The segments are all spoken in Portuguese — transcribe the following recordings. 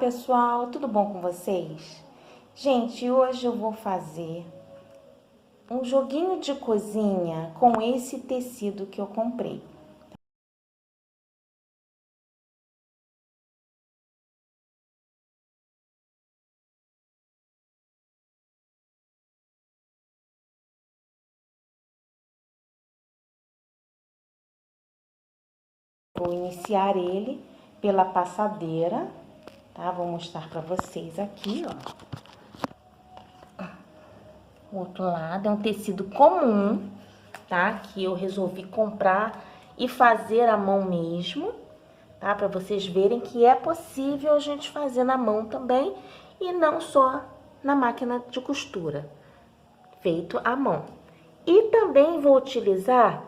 pessoal, tudo bom com vocês? Gente, hoje eu vou fazer um joguinho de cozinha com esse tecido que eu comprei. Vou iniciar ele pela passadeira, tá? Vou mostrar pra vocês aqui, ó. O outro lado é um tecido comum, tá? Que eu resolvi comprar e fazer à mão mesmo, tá? Pra vocês verem que é possível a gente fazer na mão também e não só na máquina de costura, feito à mão. E também vou utilizar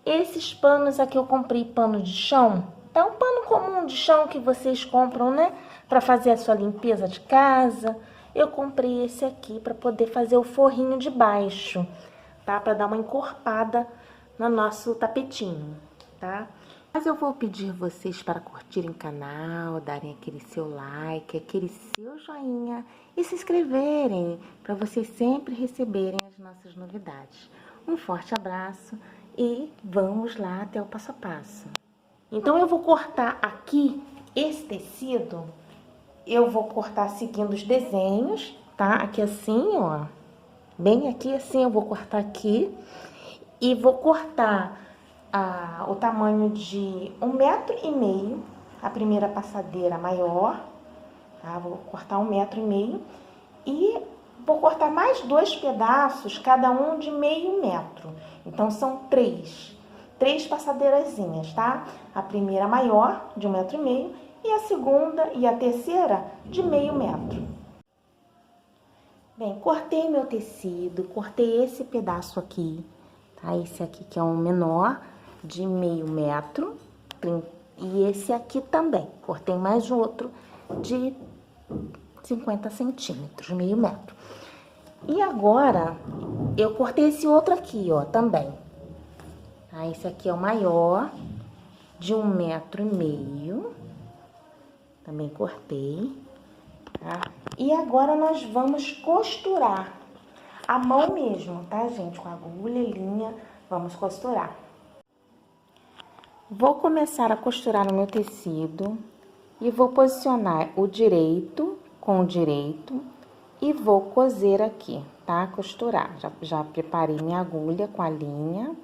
esses panos aqui, eu comprei pano de chão. É um pano comum de chão que vocês compram, né? Pra fazer a sua limpeza de casa. Eu comprei esse aqui para poder fazer o forrinho de baixo, tá? Para dar uma encorpada no nosso tapetinho, tá? Mas eu vou pedir vocês para curtirem o canal, darem aquele seu like, aquele seu joinha e se inscreverem para vocês sempre receberem as nossas novidades. Um forte abraço e vamos lá até o passo a passo. Então eu vou cortar aqui esse tecido. Eu vou cortar seguindo os desenhos, tá? Aqui assim, ó. Bem aqui assim, eu vou cortar aqui. E vou cortar o tamanho de 1,5 m. A primeira passadeira maior, tá? Vou cortar 1,5 m. E vou cortar mais 2 pedaços, cada um de meio metro. Então, são 3 passadeirazinhas, tá? A primeira maior, de 1,5 m. E a segunda e a terceira de meio metro. Bem, cortei meu tecido, cortei esse pedaço aqui, tá? Esse aqui que é um menor, de meio metro. E esse aqui também. Cortei mais outro de 50 centímetros, meio metro. E agora, eu cortei esse outro aqui, ó, também. Tá? Esse aqui é o maior, de 1,5 m. Também cortei, tá? E agora nós vamos costurar a mão mesmo, tá, gente? Com agulha e linha, vamos costurar. Vou começar a costurar o meu tecido e vou posicionar o direito com o direito e vou coser aqui, tá? Costurar. Já preparei minha agulha com a linha,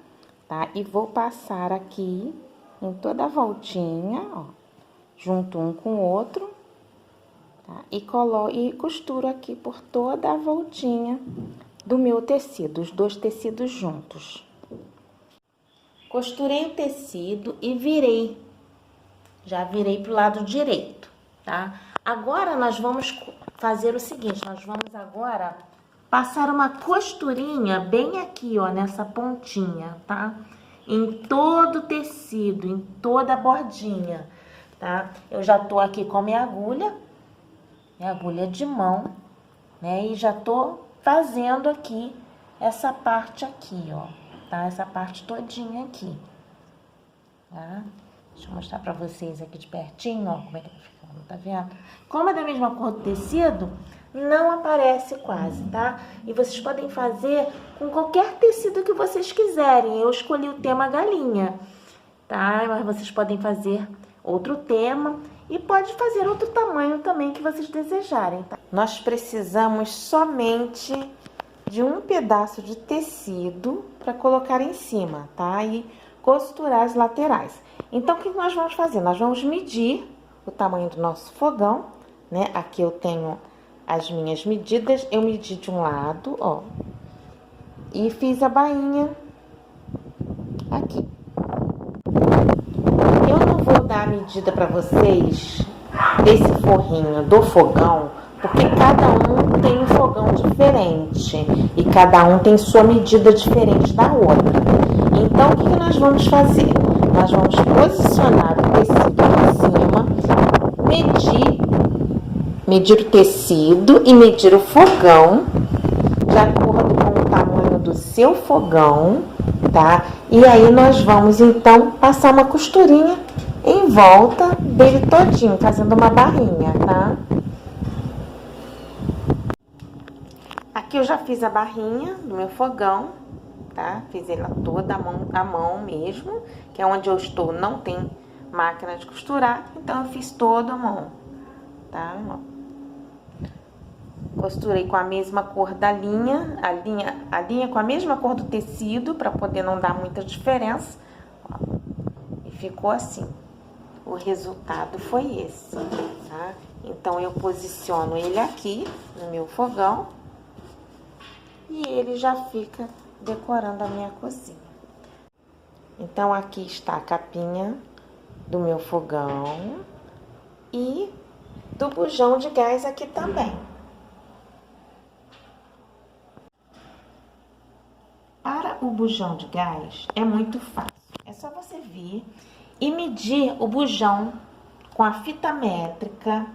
tá? E vou passar aqui em toda a voltinha, ó. Junto um com o outro, tá? E costuro aqui por toda a voltinha do meu tecido, os dois tecidos juntos. Costurei o tecido e virei. Já virei pro lado direito, tá? Agora, nós vamos fazer o seguinte, nós vamos agora passar uma costurinha bem aqui, ó, nessa pontinha, tá? Em todo o tecido, em toda a bordinha. Tá? Eu já tô aqui com a minha agulha de mão, né? E já tô fazendo aqui essa parte aqui, ó, tá? Essa parte todinha aqui, tá? Deixa eu mostrar pra vocês aqui de pertinho, ó, como é que tá ficando, tá vendo? Como é da mesma cor do tecido, não aparece quase, tá? E vocês podem fazer com qualquer tecido que vocês quiserem. Eu escolhi o tema galinha, tá? Mas vocês podem fazer outro tema e pode fazer outro tamanho também que vocês desejarem, tá? Nós precisamos somente de um pedaço de tecido para colocar em cima, tá? E costurar as laterais. Então, o que nós vamos fazer? Nós vamos medir o tamanho do nosso fogão, né? Aqui eu tenho as minhas medidas, eu medi de um lado, ó, e fiz a bainha aqui. Vou dar a medida para vocês desse forrinho do fogão, porque cada um tem um fogão diferente e cada um tem sua medida diferente da outra. Então, o que nós vamos fazer? Nós vamos posicionar o tecido em cima, medir o tecido e medir o fogão, de acordo com o tamanho do seu fogão, tá? E aí, nós vamos, então, passar uma costurinha em volta dele todinho, fazendo uma barrinha, tá? Aqui eu já fiz a barrinha do meu fogão, tá? Fiz ela toda à mão mesmo, que é onde eu estou, não tem máquina de costurar, então eu fiz toda a mão, tá? Costurei com a mesma cor da linha, a linha com a mesma cor do tecido, para poder não dar muita diferença. Ó, e ficou assim. O resultado foi esse, tá? Então, eu posiciono ele aqui no meu fogão e ele já fica decorando a minha cozinha. Então, aqui está a capinha do meu fogão e do bujão de gás aqui também. Para o bujão de gás é muito fácil. É só você vir e medir o bujão com a fita métrica,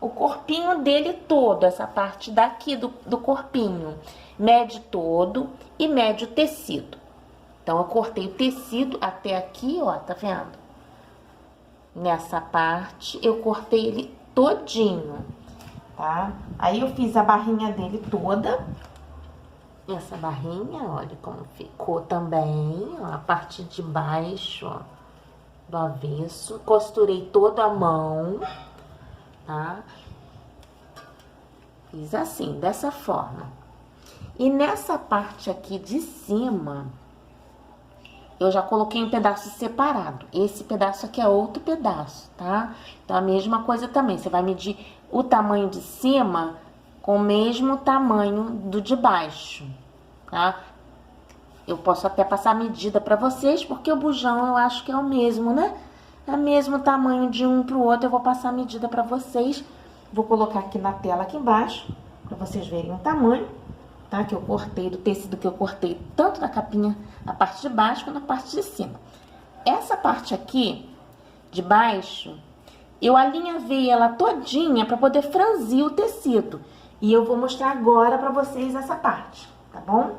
o corpinho dele todo, essa parte daqui do corpinho. Mede todo e mede o tecido. Então, eu cortei o tecido até aqui, ó, tá vendo? Nessa parte, eu cortei ele todinho, tá? Aí, eu fiz a barrinha dele toda. Essa barrinha, olha como ficou também, ó, a parte de baixo, ó, do avesso. Costurei toda a mão, tá? Fiz assim, dessa forma. E nessa parte aqui de cima, eu já coloquei um pedaço separado. Esse pedaço aqui é outro pedaço, tá? Então, a mesma coisa também. Você vai medir o tamanho de cima com o mesmo tamanho do de baixo, tá? Eu posso até passar a medida pra vocês, porque o bujão eu acho que é o mesmo, né? É o mesmo tamanho de um pro outro. Eu vou passar a medida pra vocês. Vou colocar aqui na tela, aqui embaixo, pra vocês verem o tamanho, tá? Que eu cortei, do tecido que eu cortei, tanto na capinha, na parte de baixo, quanto na parte de cima. Essa parte aqui, de baixo, eu alinhavei ela todinha pra poder franzir o tecido. E eu vou mostrar agora pra vocês essa parte, tá bom?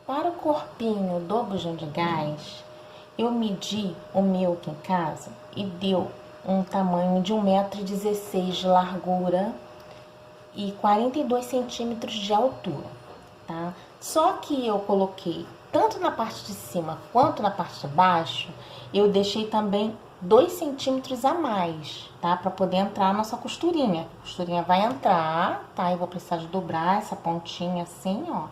Para o corpinho do bujão de gás, eu medi o meu aqui em casa e deu um tamanho de 1,16 m de largura e 42 centímetros de altura, tá? Só que eu coloquei, tanto na parte de cima quanto na parte de baixo, eu deixei também 2 centímetros a mais, tá? Pra poder entrar a nossa costurinha. A costurinha vai entrar, tá? Eu vou precisar de dobrar essa pontinha assim, ó,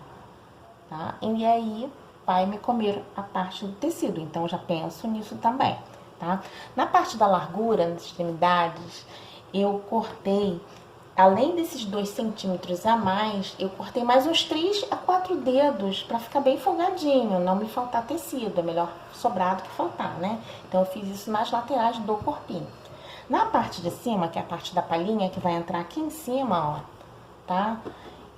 tá? E aí, vai me comer a parte do tecido. Então, eu já penso nisso também, tá? Na parte da largura, nas extremidades, eu cortei, além desses 2 centímetros a mais, eu cortei mais uns 3 a 4 dedos pra ficar bem folgadinho, não me faltar tecido. É melhor sobrar do que faltar, né? Então, eu fiz isso nas laterais do corpinho. Na parte de cima, que é a parte da palhinha, que vai entrar aqui em cima, ó, tá?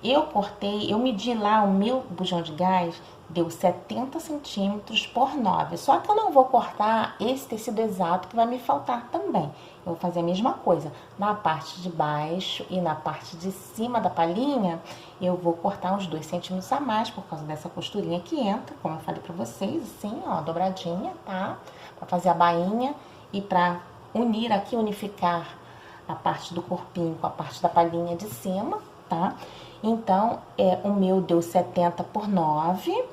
Eu cortei, eu medi lá o meu bujão de gás, deu 70 centímetros por 9. Só que eu não vou cortar esse tecido exato, que vai me faltar também. Eu vou fazer a mesma coisa. Na parte de baixo e na parte de cima da palhinha, eu vou cortar uns 2 centímetros a mais, por causa dessa costurinha que entra, como eu falei pra vocês, assim, ó, dobradinha, tá? Pra fazer a bainha e pra unir aqui, unificar a parte do corpinho com a parte da palhinha de cima, tá? Então, o meu deu 70 por 9,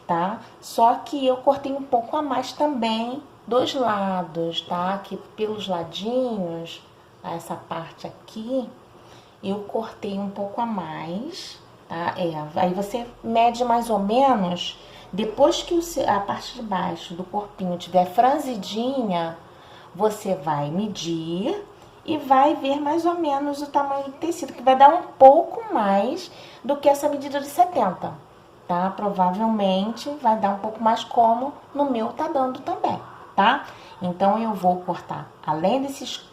tá? Só que eu cortei um pouco a mais também dos lados, tá? Aqui pelos ladinhos, essa parte aqui, eu cortei um pouco a mais, tá? Aí você mede mais ou menos, depois que a parte de baixo do corpinho tiver franzidinha, você vai medir e vai ver mais ou menos o tamanho do tecido, que vai dar um pouco mais do que essa medida de 70, tá? Provavelmente vai dar um pouco mais, como no meu tá dando também, tá? Então, eu vou cortar, além desses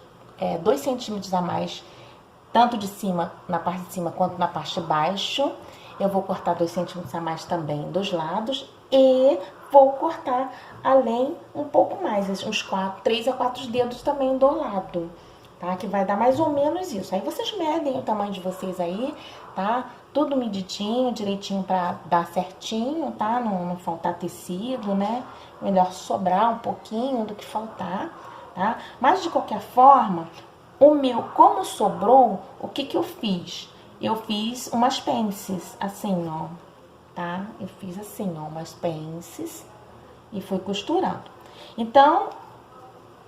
2 centímetros a mais, tanto de cima, na parte de cima, quanto na parte de baixo, eu vou cortar 2 centímetros a mais também dos lados e vou cortar além um pouco mais, uns 3 a 4 dedos também do lado, tá? Que vai dar mais ou menos isso. Aí vocês medem o tamanho de vocês aí, tá? Tudo medidinho, direitinho pra dar certinho, tá? Não faltar tecido, né? Melhor sobrar um pouquinho do que faltar, tá? Mas de qualquer forma, o meu, como sobrou, o que que eu fiz? eu fiz umas pences, assim, ó, tá? Eu fiz assim, ó, umas pences e fui costurando. Então,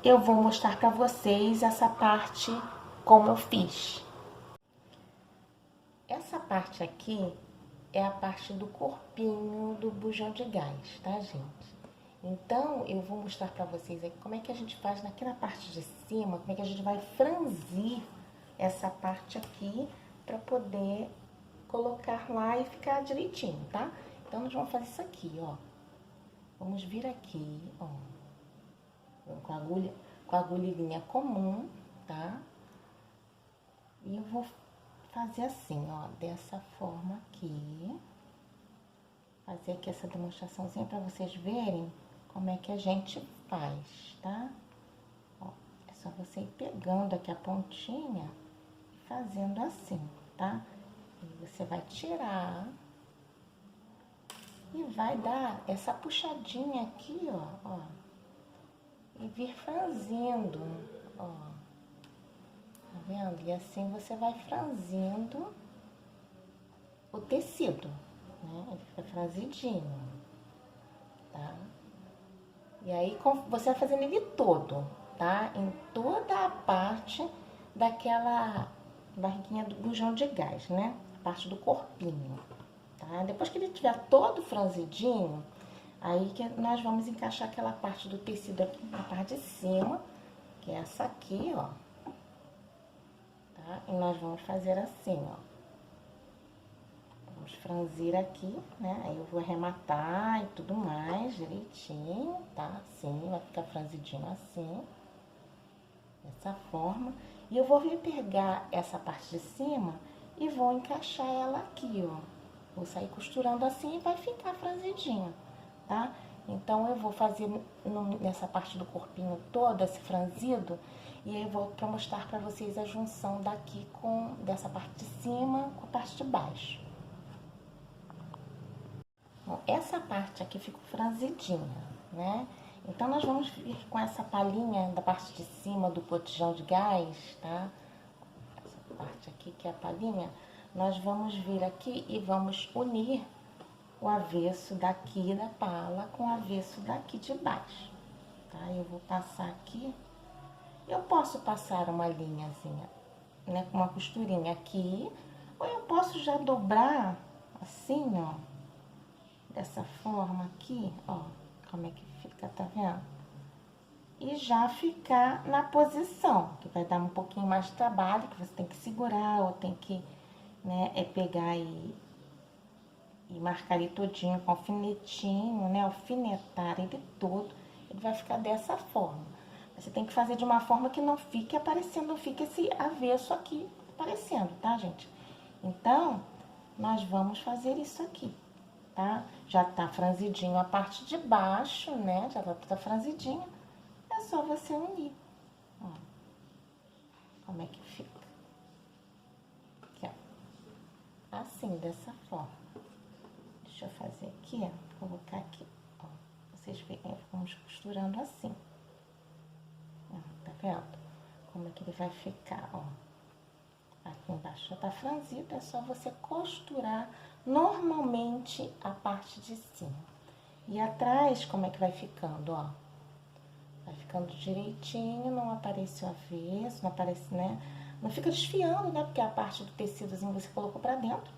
eu vou mostrar pra vocês essa parte como eu fiz. Essa parte aqui é a parte do corpinho do bujão de gás, tá, gente? Então, eu vou mostrar pra vocês aqui como é que a gente faz aqui na parte de cima, como é que a gente vai franzir essa parte aqui pra poder colocar lá e ficar direitinho, tá? Então, nós vamos fazer isso aqui, ó. Vamos vir aqui, ó, com a agulhinha comum, tá? E eu vou fazer assim, ó, dessa forma aqui. Fazer aqui essa demonstraçãozinha pra vocês verem como é que a gente faz, tá? Ó, é só você ir pegando aqui a pontinha e fazendo assim, tá? E você vai tirar e vai dar essa puxadinha aqui, ó, e vir franzindo, ó. Tá vendo? E assim você vai franzindo o tecido, né? Ele fica franzidinho, tá? E aí você vai fazendo ele todo, tá? Em toda a parte daquela barriguinha do bujão de gás, né? A parte do corpinho, tá? Depois que ele tiver todo franzidinho, aí que nós vamos encaixar aquela parte do tecido aqui na parte de cima, que é essa aqui, ó. Tá? E nós vamos fazer assim, ó. Vamos franzir aqui, né? Aí eu vou arrematar e tudo mais direitinho, tá? Assim, vai ficar franzidinho assim. Dessa forma. E eu vou vir pegar essa parte de cima e vou encaixar ela aqui, ó. Vou sair costurando assim e vai ficar franzidinho, tá? Então, eu vou fazer nessa parte do corpinho toda, esse franzido, e aí eu vou pra mostrar pra vocês a junção daqui dessa parte de cima com a parte de baixo. Bom, essa parte aqui ficou franzidinha, né? Então, nós vamos vir com essa palhinha da parte de cima do botijão de gás, tá? Essa parte aqui que é a palhinha, nós vamos vir aqui e vamos unir o avesso daqui da pala com o avesso daqui de baixo, tá? Eu vou passar aqui. Eu posso passar uma linhazinha, né, com uma costurinha aqui, ou eu posso já dobrar assim, ó, dessa forma aqui, ó, como é que fica, tá vendo? E já ficar na posição, que vai dar um pouquinho mais de trabalho, que você tem que segurar, ou tem que, né, pegar e marcar ele todinho com alfinetinho, né, alfinetar ele todo, ele vai ficar dessa forma. Você tem que fazer de uma forma que não fique aparecendo, não fique esse avesso aqui aparecendo, tá, gente? Então, nós vamos fazer isso aqui, tá? Já tá franzidinho a parte de baixo, né? Já tá franzidinho. É só você unir. Ó, como é que fica. Aqui, ó. Assim, dessa forma. Deixa eu fazer aqui, ó. Colocar aqui, ó. Vocês verem, vamos costurando assim. Tá vendo? Como é que ele vai ficar, ó. Aqui embaixo já tá franzido, é só você costurar normalmente a parte de cima. E atrás, como é que vai ficando, ó. Vai ficando direitinho, não aparece o avesso, não aparece, né? Não fica desfiando, né? Porque a parte do tecidozinho você colocou pra dentro,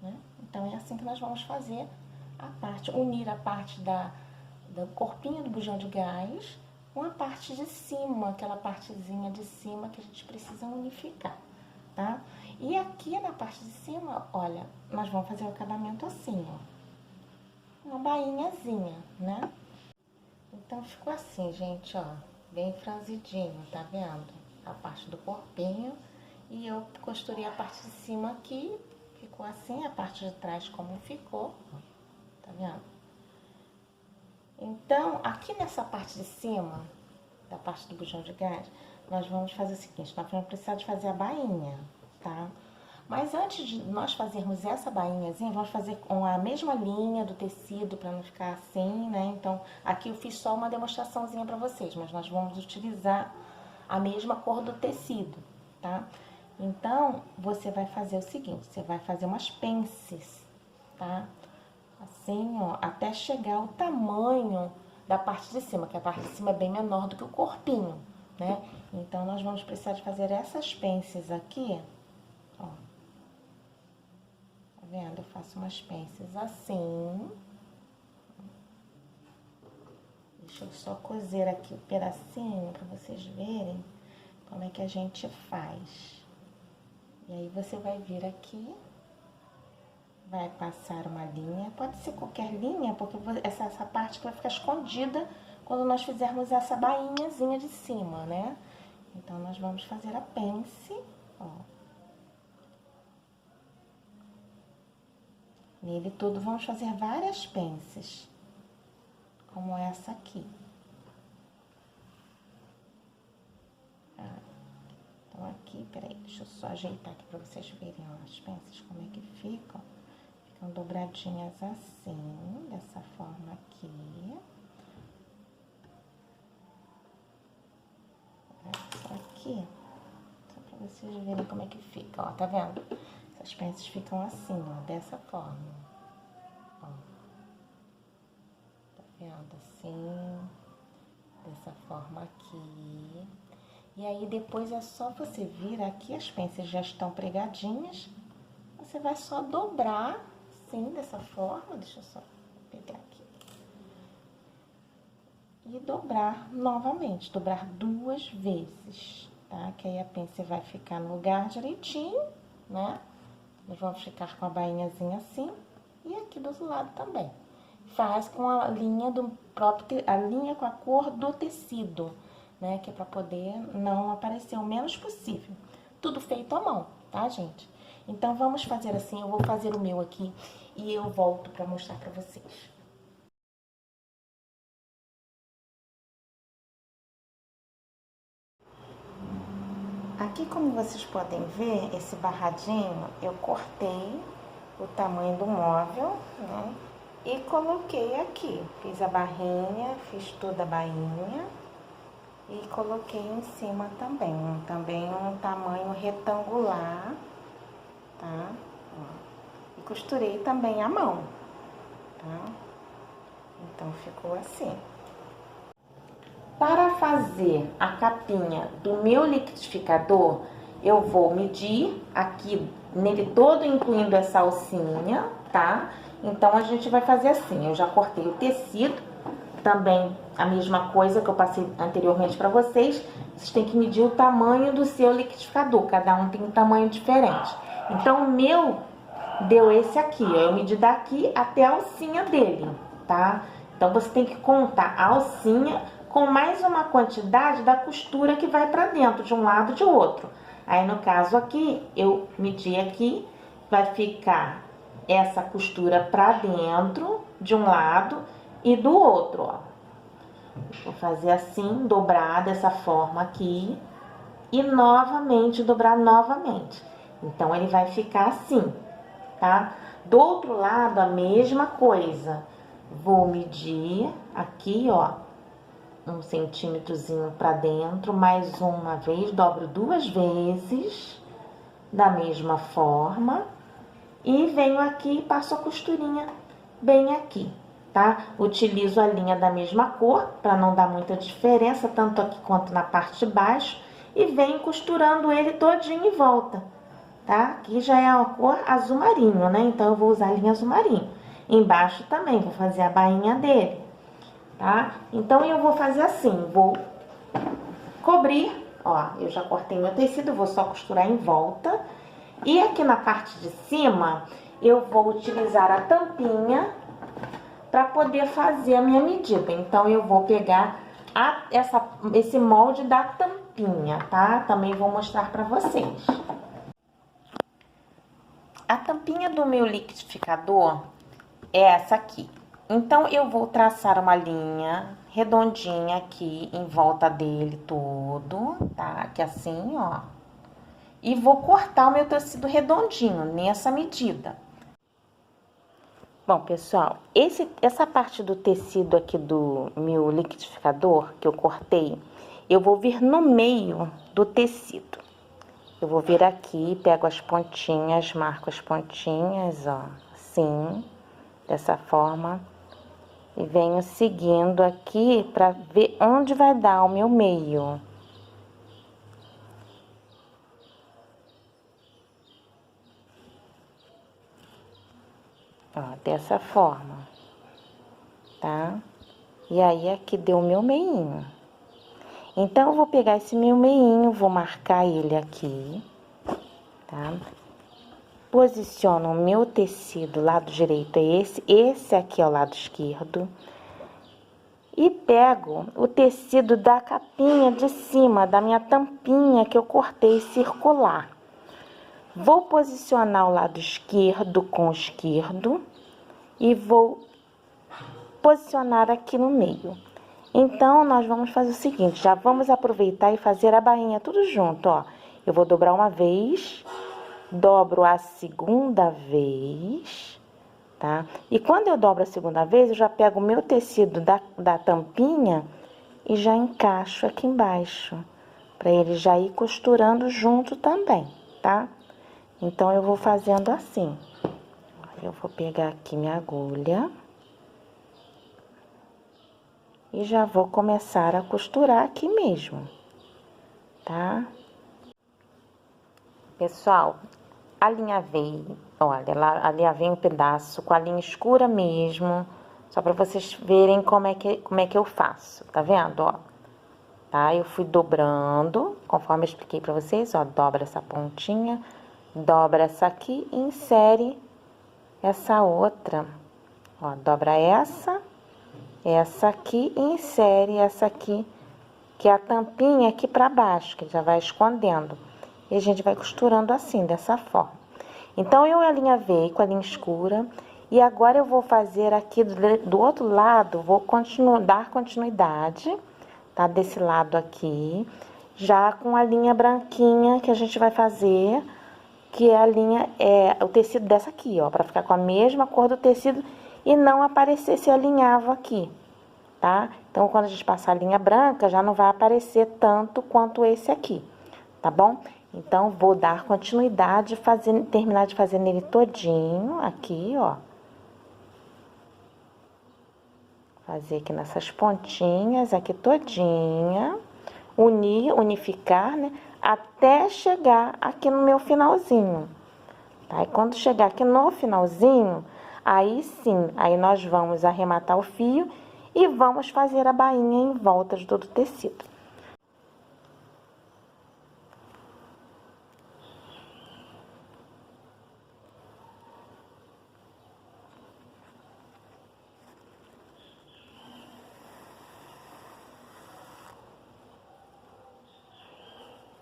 né? Então, é assim que nós vamos fazer a parte, unir a parte do corpinho do bujão de gás com a parte de cima, aquela partezinha de cima que a gente precisa unificar, tá? E aqui na parte de cima, olha, nós vamos fazer o acabamento assim, ó. Uma bainhazinha, né? Então, ficou assim, gente, ó, bem franzidinho, tá vendo? A parte do corpinho. E eu costurei a parte de cima aqui, ficou assim, a parte de trás como ficou, ó, tá vendo? Então, aqui nessa parte de cima, da parte do bujão de gás, nós vamos fazer o seguinte, nós vamos precisar de fazer a bainha, tá? Mas antes de nós fazermos essa bainhazinha, vamos fazer com a mesma linha do tecido, pra não ficar assim, né? Então, aqui eu fiz só uma demonstraçãozinha pra vocês, mas nós vamos utilizar a mesma cor do tecido, tá? Então, você vai fazer o seguinte, você vai fazer umas pences, tá? Assim, ó, até chegar ao tamanho da parte de cima, que a parte de cima é bem menor do que o corpinho, né? Então, nós vamos precisar de fazer essas pences aqui, ó. Tá vendo? Eu faço umas pences assim. Deixa eu só cozer aqui o pedacinho pra vocês verem como é que a gente faz. E aí, você vai vir aqui, vai passar uma linha, pode ser qualquer linha, porque essa parte que vai ficar escondida quando nós fizermos essa bainhazinha de cima, né? Então, nós vamos fazer a pence, ó. Nele todo, vamos fazer várias pences, como essa aqui. Então, aqui, peraí, deixa eu só ajeitar aqui pra vocês verem, ó, as pences como é que ficam. Ficam dobradinhas assim, dessa forma aqui. Essa aqui, só pra vocês verem como é que fica, ó, tá vendo? Essas pences ficam assim, ó, dessa forma. Ó. Tá vendo? Assim, dessa forma aqui. E aí, depois é só você vir aqui, as pences já estão pregadinhas. Você vai só dobrar, assim, dessa forma. Deixa eu só pegar aqui. E dobrar novamente, dobrar 2 vezes, tá? Que aí a pence vai ficar no lugar direitinho, né? Nós vamos ficar com a bainhazinha assim. E aqui do outro lado também. Faz com a linha do próprio, a linha com a cor do tecido, né? Que é pra poder não aparecer o menos possível. Tudo feito à mão, tá, gente? Então, vamos fazer assim, eu vou fazer o meu aqui e eu volto pra mostrar pra vocês. Aqui, como vocês podem ver, esse barradinho, eu cortei o tamanho do móvel, né? E coloquei aqui. Fiz a barrinha, fiz toda a bainha. E coloquei em cima também, também um tamanho retangular, tá? E costurei também à mão, tá? Então, ficou assim. Para fazer a capinha do meu liquidificador, eu vou medir aqui nele todo, incluindo essa alcinha, tá? Então, a gente vai fazer assim, eu já cortei o tecido, também a mesma coisa que eu passei anteriormente para vocês. Vocês têm que medir o tamanho do seu liquidificador, cada um tem um tamanho diferente. Então, o meu deu esse aqui, ó, eu medi daqui até a alcinha dele, tá? Então, você tem que contar a alcinha com mais uma quantidade da costura que vai para dentro, de um lado e de outro. Aí, no caso aqui, eu medi aqui, vai ficar essa costura para dentro, de um lado e do outro, ó. Vou fazer assim, dobrar dessa forma aqui e novamente dobrar novamente. Então, ele vai ficar assim, tá? Do outro lado, a mesma coisa. Vou medir aqui, ó, 1 centímetrozinho pra dentro, mais uma vez, dobro 2 vezes, da mesma forma. E venho aqui e passo a costurinha bem aqui, tá? Utilizo a linha da mesma cor, pra não dar muita diferença, tanto aqui quanto na parte de baixo. E venho costurando ele todinho em volta, tá? Aqui já é a cor azul marinho, né? Então, eu vou usar a linha azul marinho. Embaixo também, vou fazer a bainha dele, tá? Então, eu vou fazer assim, vou cobrir, ó, eu já cortei meu tecido, vou só costurar em volta. E aqui na parte de cima, eu vou utilizar a tampinha para poder fazer a minha medida. Então, eu vou pegar esse molde da tampinha, tá? Também vou mostrar para vocês. A tampinha do meu liquidificador é essa aqui. Então, eu vou traçar uma linha redondinha aqui em volta dele todo, tá? Aqui assim, ó. E vou cortar o meu tecido redondinho nessa medida. Bom, pessoal, essa parte do tecido aqui do meu liquidificador que eu cortei, eu vou vir no meio do tecido. Eu vou vir aqui, pego as pontinhas, marco as pontinhas, ó, assim, dessa forma. E venho seguindo aqui pra ver onde vai dar o meu meio. Ó, dessa forma, tá? E aí, aqui deu o meu meinho. Então, eu vou pegar esse meu meinho, vou marcar ele aqui, tá? Posiciono o meu tecido, lado direito é esse aqui é o lado esquerdo. E pego o tecido da capinha de cima, da minha tampinha que eu cortei circular. Vou posicionar o lado esquerdo com o esquerdo e vou posicionar aqui no meio. Então, nós vamos fazer o seguinte, já vamos aproveitar e fazer a bainha tudo junto, ó. Eu vou dobrar uma vez, dobro a segunda vez, tá? E quando eu dobro a segunda vez, eu já pego o meu tecido da tampinha e já encaixo aqui embaixo, para ele já ir costurando junto também, tá? Então, eu vou fazendo assim. Eu vou pegar aqui minha agulha e já vou começar a costurar aqui mesmo, tá? Pessoal, alinhavei, olha, alinhavei um pedaço com a linha escura mesmo, só para vocês verem como é que eu faço, tá vendo, ó? Tá? Eu fui dobrando, conforme eu expliquei para vocês, ó, dobra essa pontinha, dobra essa aqui e insere essa outra, ó, dobra essa aqui e insere essa aqui, que é a tampinha aqui pra baixo, que já vai escondendo. E a gente vai costurando assim, dessa forma. Então, eu alinhavei com a linha escura, e agora eu vou fazer aqui do outro lado, vou dar continuidade, tá? Desse lado aqui, já com a linha branquinha que a gente vai fazer, que é a linha, o tecido dessa aqui, ó, pra ficar com a mesma cor do tecido e não aparecer se alinhava aqui, tá? Então, quando a gente passar a linha branca, já não vai aparecer tanto quanto esse aqui, tá bom? Então, vou dar continuidade, terminar de fazer nele todinho, aqui, ó. Fazer aqui nessas pontinhas, aqui todinha, unificar, né? Até chegar aqui no meu finalzinho, tá? E quando chegar aqui no finalzinho, aí sim, aí nós vamos arrematar o fio e vamos fazer a bainha em volta de todo o tecido.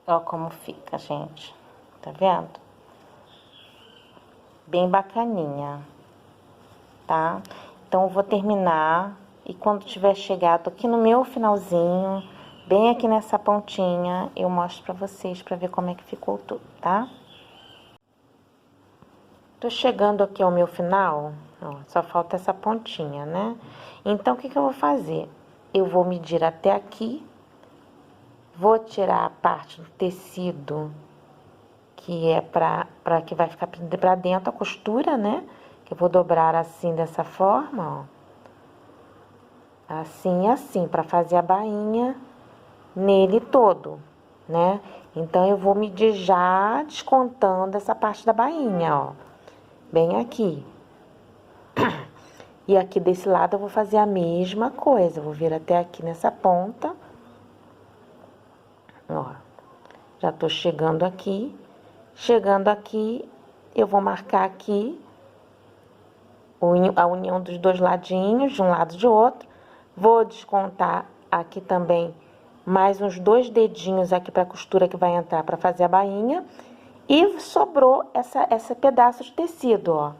Ó como fica, gente. Tá vendo? Bem bacaninha, tá? Então, eu vou terminar e quando tiver chegado aqui no meu finalzinho, bem aqui nessa pontinha, eu mostro pra vocês, pra ver como é que ficou tudo, tá? Tô chegando aqui ao meu final, ó, só falta essa pontinha, né? Então, o que que eu vou fazer? Eu vou medir até aqui, vou tirar a parte do tecido que é que vai ficar pra dentro a costura, né? Que eu vou dobrar assim, dessa forma, ó. Assim e assim, pra fazer a bainha nele todo, né? Então, eu vou medir já descontando essa parte da bainha, ó. Bem aqui. E aqui desse lado eu vou fazer a mesma coisa. Eu vou vir até aqui nessa ponta. Ó. Já tô chegando aqui. Chegando aqui, eu vou marcar aqui a união dos dois ladinhos, de um lado e de outro. Vou descontar aqui também mais uns 2 dedinhos aqui pra costura que vai entrar pra fazer a bainha. E sobrou esse pedaço de tecido, ó.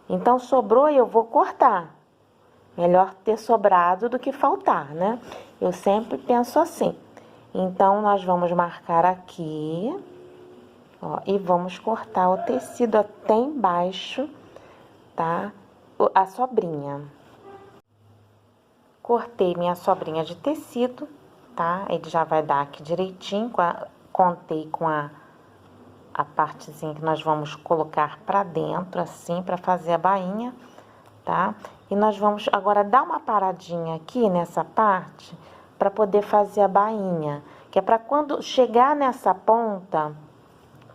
Então, sobrou e eu vou cortar. Melhor ter sobrado do que faltar, né? Eu sempre penso assim. Então, nós vamos marcar aqui, ó, e vamos cortar o tecido até embaixo, tá? A sobrinha. Cortei minha sobrinha de tecido, tá? Ele já vai dar aqui direitinho, contei com a partezinha que nós vamos colocar pra dentro, assim, pra fazer a bainha, tá? E nós vamos agora dar uma paradinha aqui nessa parte pra poder fazer a bainha, que é pra quando chegar nessa ponta,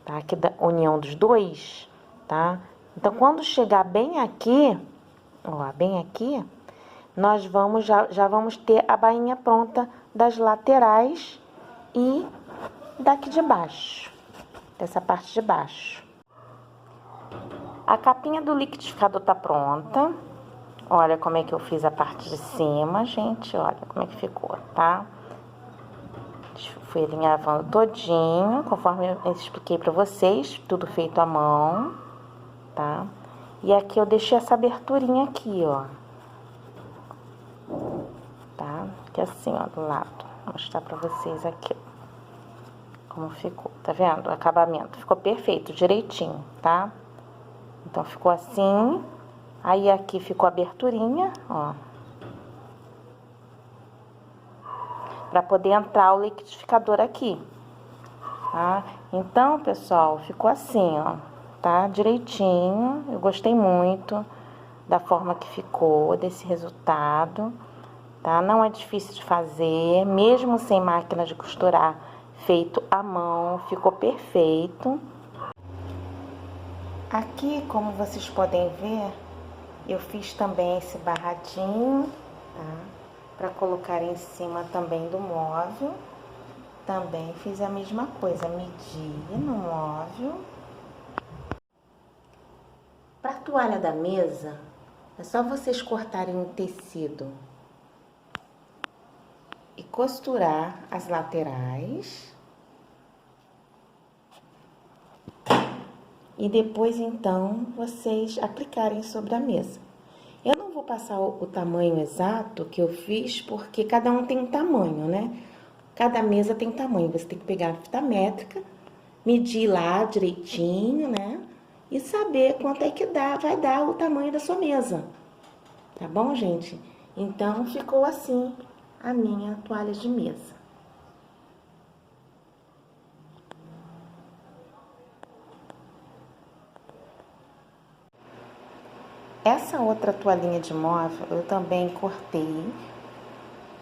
tá? Aqui da união dos dois, tá? Então, quando chegar bem aqui, ó, bem aqui, nós vamos, já vamos ter a bainha pronta das laterais e daqui de baixo, dessa parte de baixo. A capinha do liquidificador tá pronta. Olha como é que eu fiz a parte de cima, gente, olha como é que ficou, tá? Fui alinhavando todinho, conforme eu expliquei pra vocês, tudo feito à mão, tá? E aqui eu deixei essa aberturinha aqui, ó. Tá? Que assim, ó, do lado. Vou mostrar pra vocês aqui, como ficou, tá vendo? O acabamento ficou perfeito, direitinho, tá? Então, ficou assim. Aí, aqui ficou a aberturinha, ó. Pra poder entrar o liquidificador aqui, tá? Então, pessoal, ficou assim, ó, tá? Direitinho. Eu gostei muito da forma que ficou, desse resultado, tá? Não é difícil de fazer, mesmo sem máquina de costurar, feito à mão, ficou perfeito. Aqui, como vocês podem ver, eu fiz também esse barradinho, tá? Para colocar em cima também do móvel. Também fiz a mesma coisa, medi no móvel. Para a toalha da mesa, é só vocês cortarem o tecido e costurar as laterais. E depois, então, vocês aplicarem sobre a mesa. Eu não vou passar o tamanho exato que eu fiz, porque cada um tem um tamanho, né? Cada mesa tem tamanho. Você tem que pegar a fita métrica, medir lá direitinho, né? E saber quanto é que vai dar o tamanho da sua mesa. Tá bom, gente? Então, ficou assim a minha toalha de mesa. Essa outra toalhinha de móvel, eu também cortei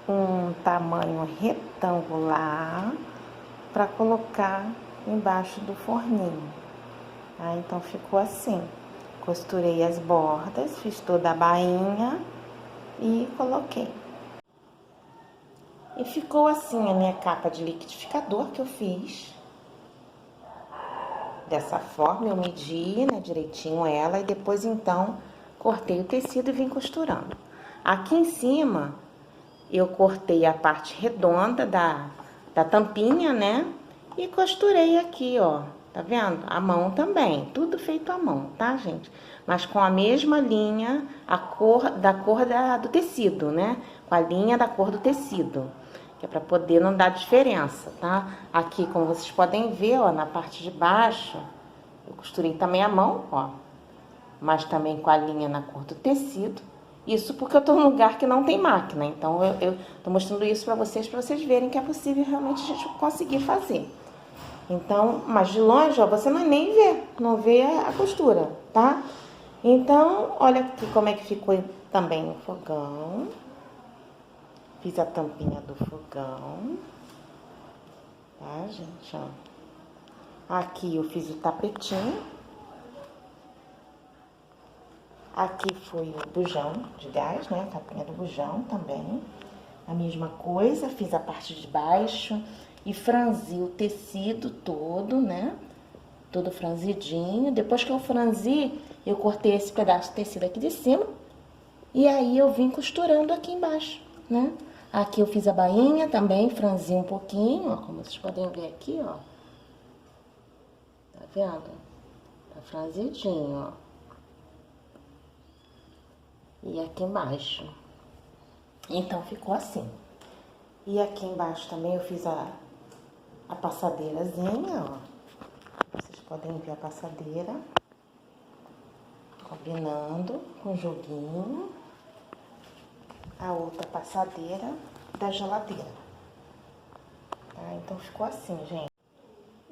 um tamanho retangular para colocar embaixo do forninho. Tá? Então, ficou assim. Costurei as bordas, fiz toda a bainha e coloquei. E ficou assim a minha capa de liquidificador que eu fiz. Dessa forma, eu medi, né, direitinho ela e depois, então, cortei o tecido e vim costurando. Aqui em cima, eu cortei a parte redonda da tampinha, né? E costurei aqui, ó. Tá vendo? A mão também. Tudo feito à mão, tá, gente? Mas com a mesma linha, a cor do tecido, né? Com a linha da cor do tecido. Que é pra poder não dar diferença, tá? Aqui, como vocês podem ver, ó, na parte de baixo, eu costurei também a mão, ó. Mas também com a linha na cor do tecido. Isso porque eu tô num lugar que não tem máquina. Então, eu tô mostrando isso pra vocês verem que é possível realmente a gente conseguir fazer. Então, mas de longe, ó, você nem vê, não vê a costura, tá? Então, olha aqui como é que ficou também o fogão. Fiz a tampinha do fogão. Tá, gente, ó. Aqui eu fiz o tapetinho. Aqui foi o bujão de gás, né? A capinha do bujão também. A mesma coisa, fiz a parte de baixo e franzi o tecido todo, né? Todo franzidinho. Depois que eu franzi, eu cortei esse pedaço de tecido aqui de cima. E aí eu vim costurando aqui embaixo, né? Aqui eu fiz a bainha também, franzi um pouquinho, ó, como vocês podem ver aqui, ó. Tá vendo? Tá franzidinho, ó. E aqui embaixo. Então, ficou assim. E aqui embaixo também eu fiz a passadeirazinha, ó. Vocês podem ver a passadeira. Combinando com o joguinho. A outra passadeira da geladeira. Tá? Então, ficou assim, gente.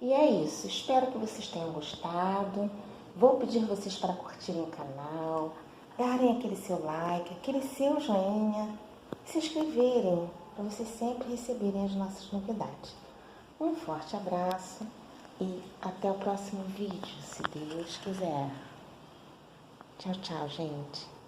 E é isso, espero que vocês tenham gostado. Vou pedir vocês para curtirem o canal, darem aquele seu like, aquele seu joinha, se inscreverem, para vocês sempre receberem as nossas novidades. Um forte abraço e até o próximo vídeo, se Deus quiser. Tchau, tchau, gente.